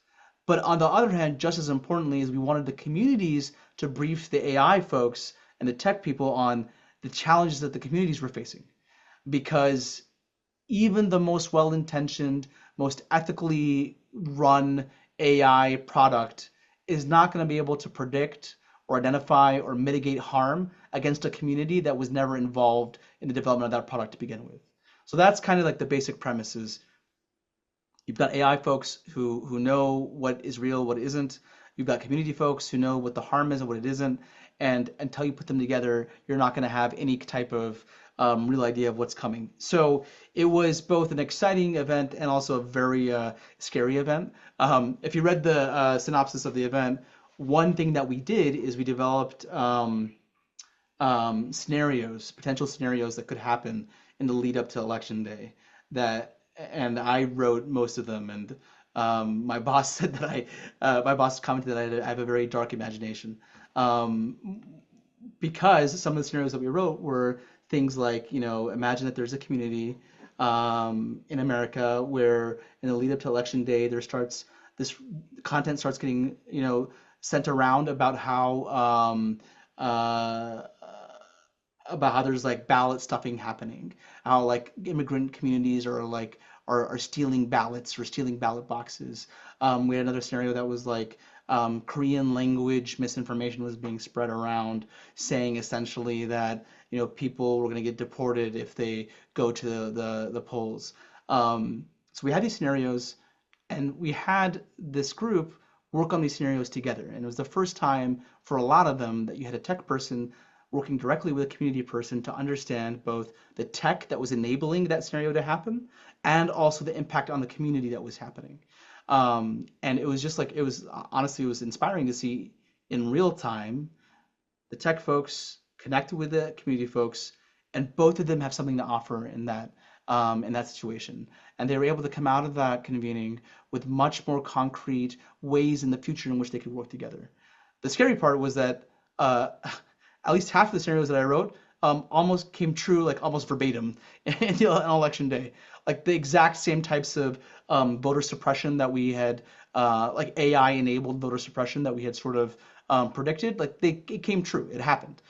But on the other hand, just as importantly, is we wanted the communities to brief the AI folks and the tech people on the challenges that the communities were facing. Because even the most well-intentioned, most ethically run AI product is not going to be able to predict or identify or mitigate harm against a community that was never involved in the development of that product to begin with. So that's kind of like the basic premises. You've got AI folks who know what is real, what isn't. You've got community folks who know what the harm is and what it isn't. And until you put them together, you're not going to have any type of real idea of what's coming. So it was both an exciting event and also a very scary event. If you read the synopsis of the event, one thing that we did is we developed scenarios, potential scenarios that could happen in the lead up to election day. That and I wrote most of them. And my boss said that my boss commented that I have a very dark imagination. Um, because some of the scenarios that we wrote were things like, imagine that there's a community in America where in the lead up to election day, this content starts getting, sent around uh, about how there's like ballot stuffing happening, how like immigrant communities are like are stealing ballots or stealing ballot boxes. We had another scenario that was like Korean language misinformation was being spread around, saying essentially that people were going to get deported if they go to the polls. So we had these scenarios, and we had this group work on these scenarios together. And it was the first time for a lot of them that you had a tech person working directly with a community person to understand both the tech that was enabling that scenario to happen and also the impact on the community that was happening. And it was just like, it was honestly, it was inspiring to see in real time the tech folks connected with the community folks, and both of them have something to offer in that situation. And they were able to come out of that convening with much more concrete ways in the future in which they could work together. The scary part was that at least half of the scenarios that I wrote almost came true, like almost verbatim, on election day. Like the exact same types of voter suppression that we had, like AI-enabled voter suppression that we had sort of predicted, like it came true. It happened,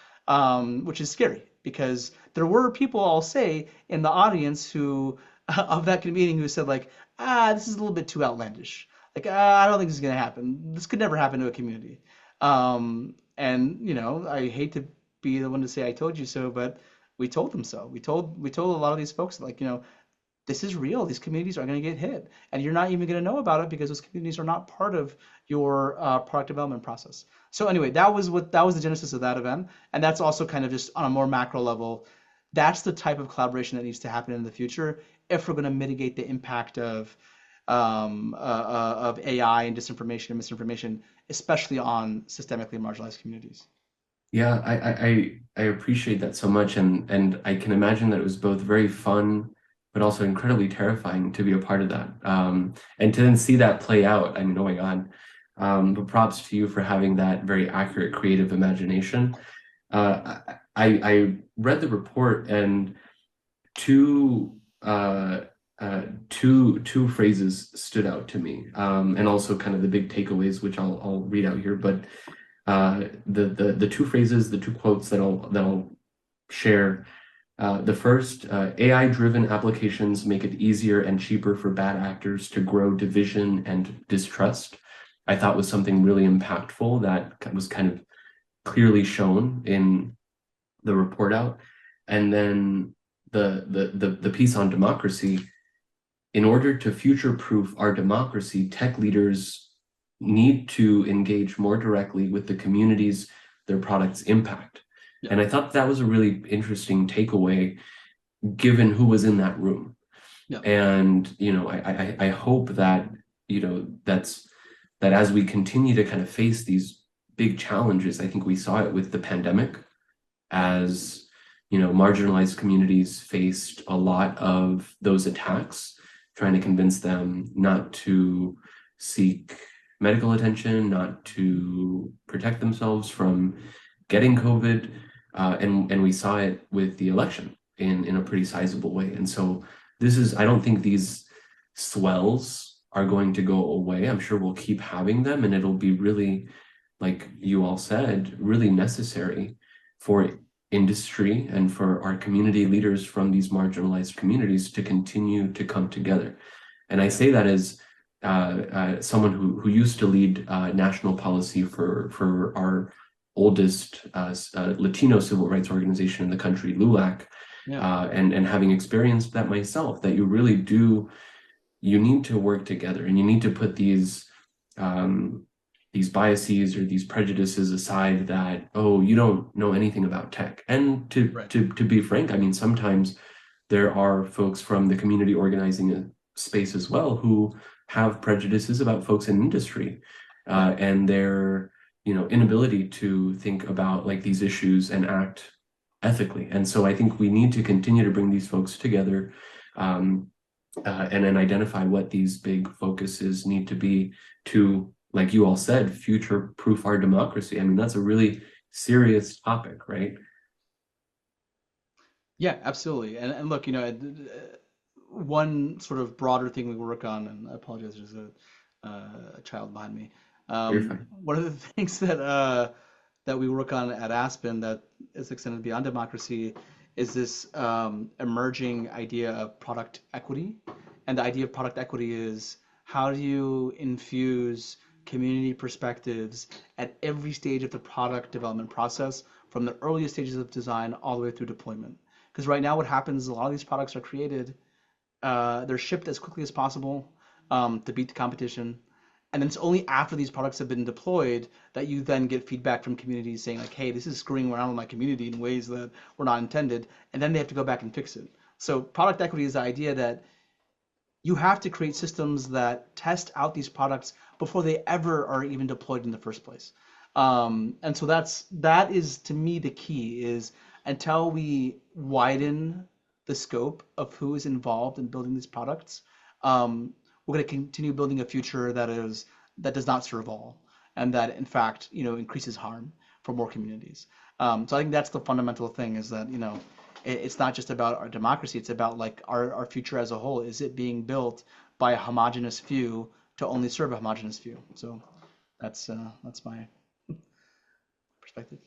which is scary because there were people, I'll say, in the audience who of that meeting who said like, this is a little bit too outlandish. Like, I don't think this is gonna happen. This could never happen to a community. And I hate to be the one to say I told you so, but we told them so. We told a lot of these folks like, this is real. These communities are going to get hit, and you're not even going to know about it because those communities are not part of your product development process. So anyway, that was the genesis of that event, and that's also kind of just on a more macro level. That's the type of collaboration that needs to happen in the future if we're going to mitigate the impact of AI and disinformation and misinformation, especially on systemically marginalized communities. Yeah, I appreciate that so much, and I can imagine that it was both very fun, but also incredibly terrifying to be a part of that. And to then see that play out. I mean, oh my God. But props to you for having that very accurate creative imagination. I read the report, and two two phrases stood out to me, and also kind of the big takeaways, which I'll read out here. But the two phrases, the two quotes that I'll share. The first, AI-driven applications make it easier and cheaper for bad actors to grow division and distrust. I thought was something really impactful that was kind of clearly shown in the report out. And then the piece on democracy. In order to future-proof our democracy, tech leaders need to engage more directly with the communities their products impact. Yeah. And I thought that was a really interesting takeaway given who was in that room. Yeah. And, I hope that, that as we continue to kind of face these big challenges, I think we saw it with the pandemic as, marginalized communities faced a lot of those attacks, trying to convince them not to seek medical attention, not to protect themselves from getting COVID. And we saw it with the election in a pretty sizable way. And so I don't think these swells are going to go away. I'm sure we'll keep having them, and it'll be really, like you all said, really necessary for industry and for our community leaders from these marginalized communities to continue to come together. And I Yeah. say that as someone who used to lead national policy for our oldest Latino civil rights organization in the country, LULAC, Yeah. and having experienced that myself, that you really do, you need to work together, and you need to put these biases or these prejudices aside, that, oh, you don't know anything about tech. And Right. to be frank, I mean, sometimes there are folks from the community organizing space as well who have prejudices about folks in industry, Right. and their inability to think about like these issues and act ethically. And so I think we need to continue to bring these folks together, um, and then identify what these big focuses need to be to, like you all said, future proof our democracy. I mean, that's a really serious topic, right? Yeah, absolutely. And look, one sort of broader thing we work on, and I apologize, there's a child behind me. You're fine. One of the things that we work on at Aspen that is extended beyond democracy is this emerging idea of product equity. And the idea of product equity is, how do you infuse community perspectives at every stage of the product development process, from the earliest stages of design all the way through deployment? Because right now what happens is a lot of these products are created, they're shipped as quickly as possible to beat the competition. And then it's only after these products have been deployed that you then get feedback from communities saying like, hey, this is screwing around with my community in ways that were not intended. And then they have to go back and fix it. So product equity is the idea that you have to create systems that test out these products before they ever are even deployed in the first place. And so that is to me the key is, until we widen the scope of who is involved in building these products, we're going to continue building a future that does not serve all, and that in fact increases harm for more communities. So I think that's the fundamental thing, is that it's not just about our democracy, it's about like our future as a whole. Is it being built by a homogenous few to only serve a homogenous few? So that's my perspective.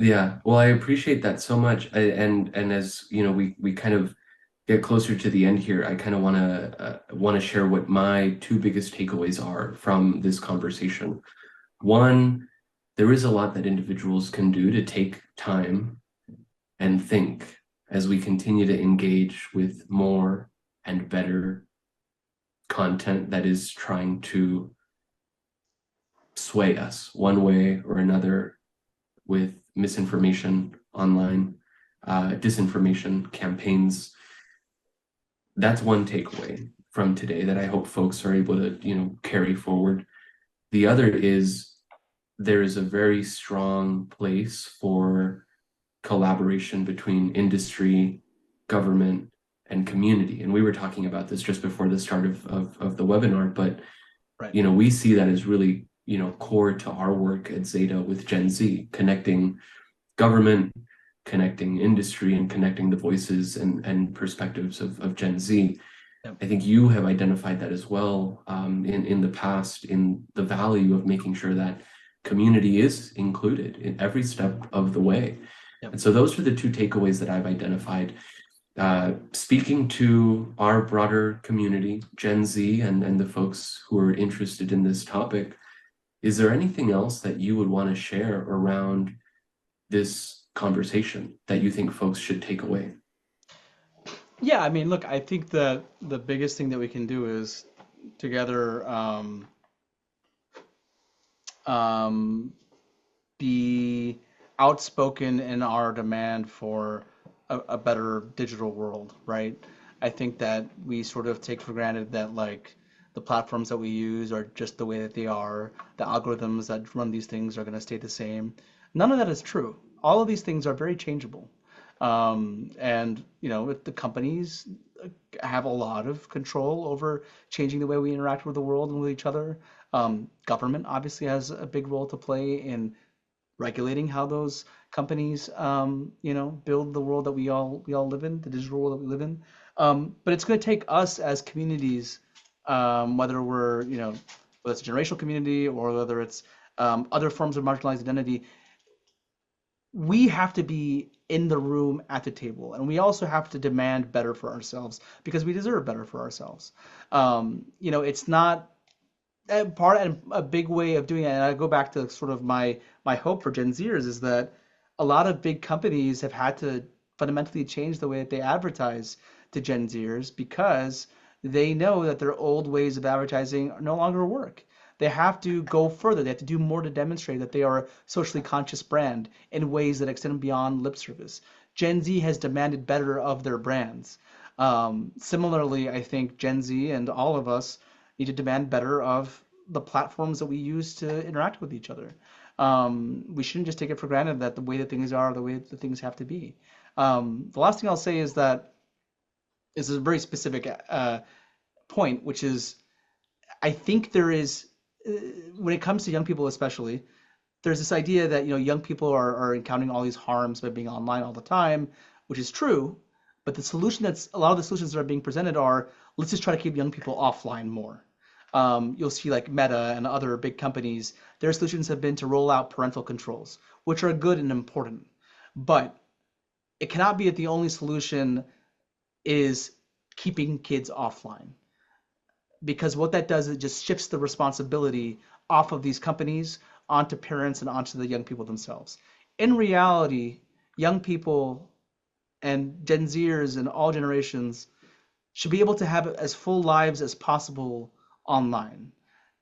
Yeah, well, I appreciate that so much. And as we kind of get closer to the end here, I kind of want to share what my two biggest takeaways are from this conversation. One, there is a lot that individuals can do to take time and think as we continue to engage with more and better content that is trying to sway us one way or another, with misinformation online, disinformation campaigns. That's one takeaway from today that I hope folks are able to, carry forward. The other is, there is a very strong place for collaboration between industry, government, and community. And we were talking about this just before the start of the webinar, but Right. we see that as really, core to our work at ZETA with Gen Z, connecting government, connecting industry, and connecting the voices and perspectives of Gen Z. Yep. I think you have identified that as well, in the past, in the value of making sure that community is included in every step of the way. Yep. And so those are the two takeaways that I've identified. Speaking to our broader community, Gen Z, and the folks who are interested in this topic, is there anything else that you would want to share around this conversation that you think folks should take away? Yeah, I mean, look, I think that the biggest thing that we can do is together um, be outspoken in our demand for a better digital world, right? I think that we sort of take for granted that like the platforms that we use are just the way that they are. The algorithms that run these things are going to stay the same. None of that is true. All of these things are very changeable. And if the companies have a lot of control over changing the way we interact with the world and with each other. Government obviously has a big role to play in regulating how those companies, build the world that we all live in, the digital world that we live in. But it's going to take us as communities whether we're, whether it's a generational community or whether it's other forms of marginalized identity, we have to be in the room at the table, and we also have to demand better for ourselves because we deserve better for ourselves. It's not part and a big way of doing it. And I go back to sort of my hope for Gen Zers is that a lot of big companies have had to fundamentally change the way that they advertise to Gen Zers because they know that their old ways of advertising no longer work. They have to go further. They have to do more to demonstrate that they are a socially conscious brand in ways that extend beyond lip service. Gen Z has demanded better of their brands. Similarly, I think Gen Z and all of us need to demand better of the platforms that we use to interact with each other. We shouldn't just take it for granted that the way that things are the way that things have to be. The last thing I'll say is a very specific point, which is I think there is, when it comes to young people especially, there's this idea that young people are encountering all these harms by being online all the time, which is true. But a lot of the solutions that are being presented are let's just try to keep young people offline more. You'll see like Meta and other big companies, their solutions have been to roll out parental controls, which are good and important. But it cannot be that the only solution is keeping kids offline, because what that does is it just shifts the responsibility off of these companies onto parents and onto the young people themselves. In reality, young people and Gen Zers and all generations should be able to have as full lives as possible online.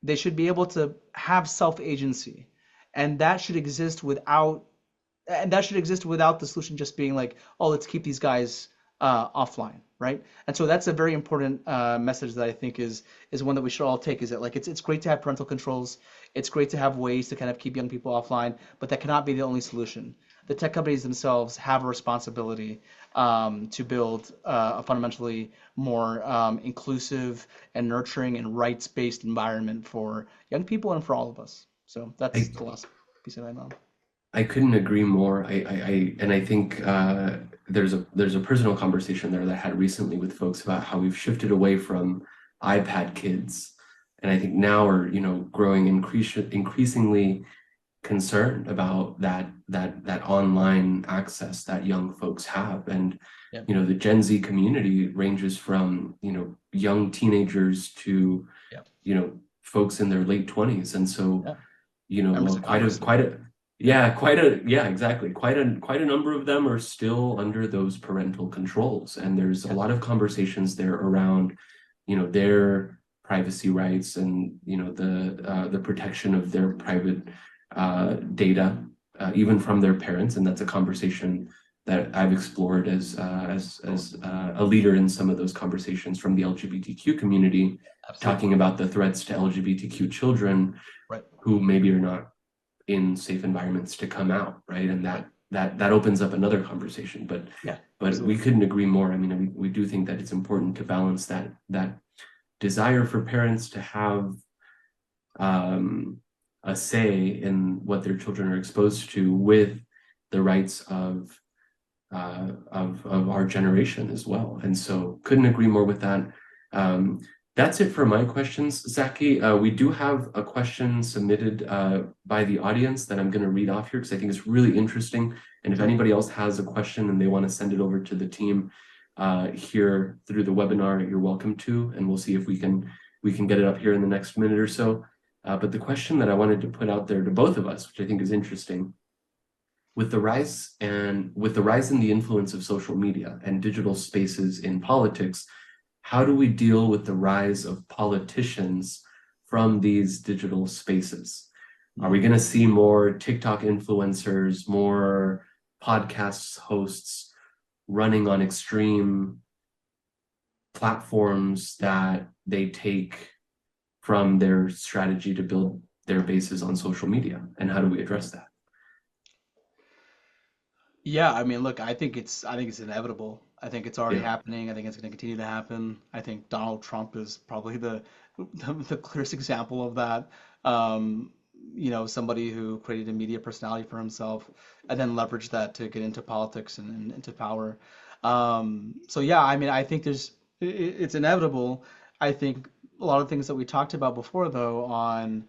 They should be able to have self-agency, and that should exist without the solution just being like, oh, let's keep these guys offline, right? And so that's a very important message that I think is one that we should all take. Is that like it's great to have parental controls, it's great to have ways to kind of keep young people offline, but that cannot be the only solution. The tech companies themselves have a responsibility to build a fundamentally more inclusive and nurturing and rights-based environment for young people and for all of us. So that's I the last piece of my mind. I couldn't agree more. And I think there's a personal conversation there that I had recently with folks about how we've shifted away from iPad kids, and I think now are growing increasingly concerned about that online access that young folks have. And Yep. the Gen Z community ranges from young teenagers to Yep. folks in their late 20s. And so Yeah. Members of Congress. yeah, exactly, quite a number of them are still under those parental controls, and there's a Yeah. lot of conversations there around their privacy rights and the protection of their private data, even from their parents. And that's a conversation that I've explored as a leader in some of those conversations from the LGBTQ community, Absolutely. talking about the threats to LGBTQ children Right. who maybe are not in safe environments to come out, right? And Right. that opens up another conversation. Yeah. But we Absolutely. couldn't agree more. I mean, we do think that it's important to balance that desire for parents to have a say in what their children are exposed to with the rights of our generation as well. And so couldn't agree more with that. That's it for my questions, Zaki. We do have a question submitted by the audience that I'm going to read off here because I think it's really interesting. And if anybody else has a question and they want to send it over to the team here through the webinar, you're welcome to, and we'll see if we can get it up here in the next minute or so. But the question that I wanted to put out there to both of us, which I think is interesting, with the rise in the influence of social media and digital spaces in politics, how do we deal with the rise of politicians from these digital spaces? Are we going to see more TikTok influencers, more podcast hosts running on extreme platforms that they take from their strategy to build their bases on social media? And how do we address that? Yeah, I mean, look, I think it's inevitable. I think it's already Yeah. happening. I think it's going to continue to happen. I think Donald Trump is probably the clearest example of that. Um, Somebody who created a media personality for himself and then leveraged that to get into politics and into power. So yeah, I mean, I think it's inevitable. I think a lot of things that we talked about before, though, on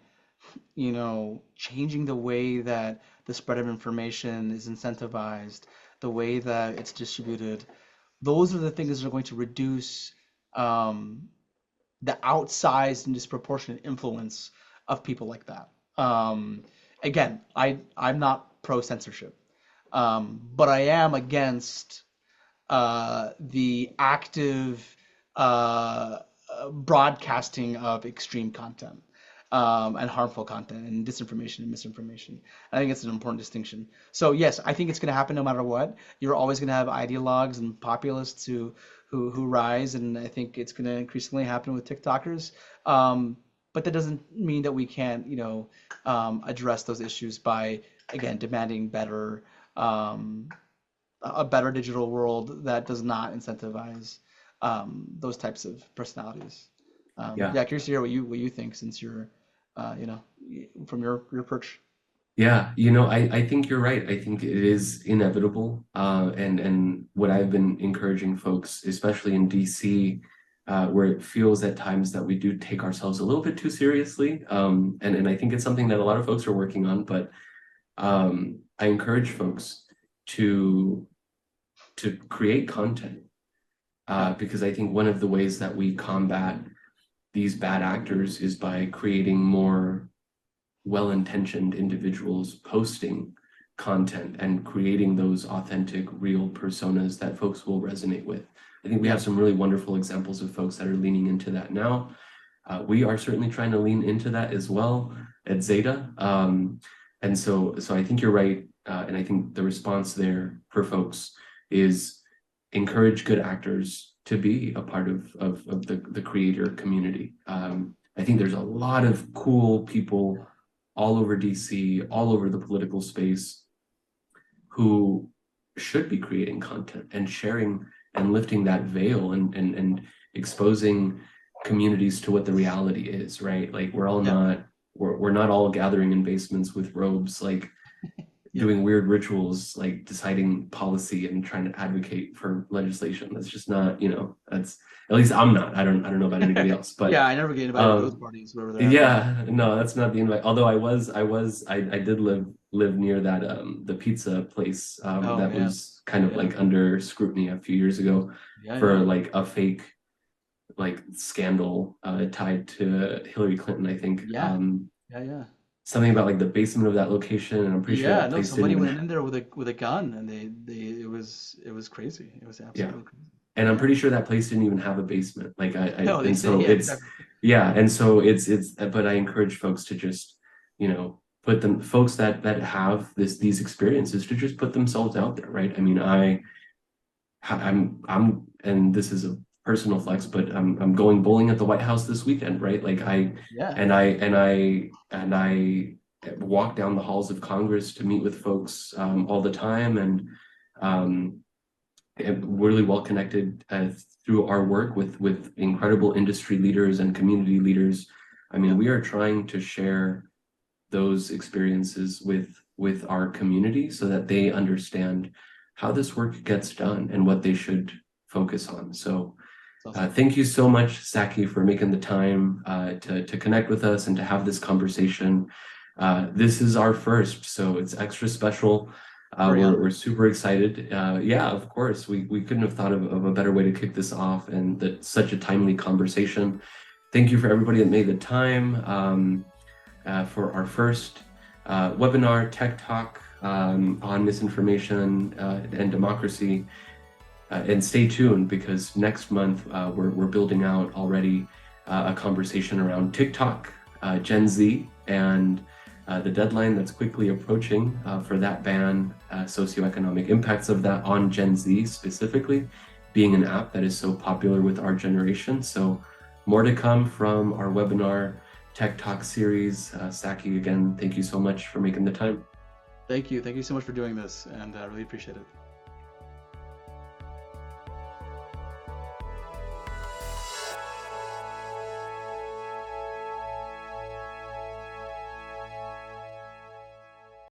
changing the way that the spread of information is incentivized, the way that it's distributed. Those are the things that are going to reduce um, the outsized and disproportionate influence of people like that. Again, I'm not pro censorship, but I am against the active broadcasting of extreme content and harmful content and disinformation and misinformation. I think it's an important distinction. So yes, I think it's going to happen no matter what. You're always going to have ideologues and populists who rise, and I think it's going to increasingly happen with TikTokers. But that doesn't mean that we can't, address those issues by again demanding um, a better digital world that does not incentivize those types of personalities. Yeah. Yeah, curious to hear what you think since you're, you know, from your perch. Yeah, I think you're right. I think it is inevitable. And what I've been encouraging folks, especially in DC, where it feels at times that we do take ourselves a little bit too seriously. And I think it's something that a lot of folks are working on, but I encourage folks to create content, Yeah, because I think one of the ways that we combat these bad actors is by creating more well-intentioned individuals posting content and creating those authentic, real personas that folks will resonate with. I think we yeah, have some really wonderful examples of folks that are leaning into that now. We are certainly trying to lean into that as well at ZETA. And so I think you're right. And I think the response there for folks is encourage good actors to be a part of the creator community. I think there's a lot of cool people all over DC, all over the political space, who should be creating content and sharing and lifting that veil and exposing communities to what the reality is, right? Like yeah, we're not all gathering in basements with robes, like yep. doing weird rituals, like deciding policy and trying to advocate for legislation. That's just not, that's at least I'm not. I don't know about anybody else, but Yeah, I never get invited to those um parties wherever they're happening. yeah, no, that's not the invite. Although I did live near that the pizza place Oh that man, was kind of yeah, like under scrutiny a few years ago yeah, for yeah, like a fake like scandal tied to Hillary Clinton, I think. yeah, yeah, yeah. Something about like the basement of that location, and I'm pretty sure Yeah, that no, place didn't somebody even went in there with a gun, and they it was crazy. It was yeah. absolutely crazy. And I'm Yeah. pretty sure that place didn't even have a basement. Like No, they and say so yeah, it's exactly. yeah, and so it's but I encourage folks to just, put them folks that have these experiences to just put themselves out there, right? I mean, I'm and this is a personal flex, but I'm going bowling at the White House this weekend, right? Like Yeah, I walk down the halls of Congress to meet with folks all the time, um, and we're really well connected through our work with incredible industry leaders and community leaders. I mean, yeah, we are trying to share those experiences with our community so that they understand how this work gets done and what they should focus on. So it's awesome. thank you so much, Zaki, for making the time to connect with us and to have this conversation. This is our first, so it's extra special. Very We're honored. super excited. Yeah, of course, we couldn't have thought of a better way to kick this off, and that such a timely conversation. Thank you for everybody that made the time for our first webinar, Tech Talk, on misinformation and democracy. And stay tuned, because next month we're building out already a conversation around TikTok, Gen Z, and the deadline that's quickly approaching for that ban, socioeconomic impacts of that on Gen Z specifically, being an app that is so popular with our generation. So more to come from our webinar Tech Talk series. Zaki, again, thank you so much for making the time. Thank you. Thank you so much for doing this, and I really appreciate it.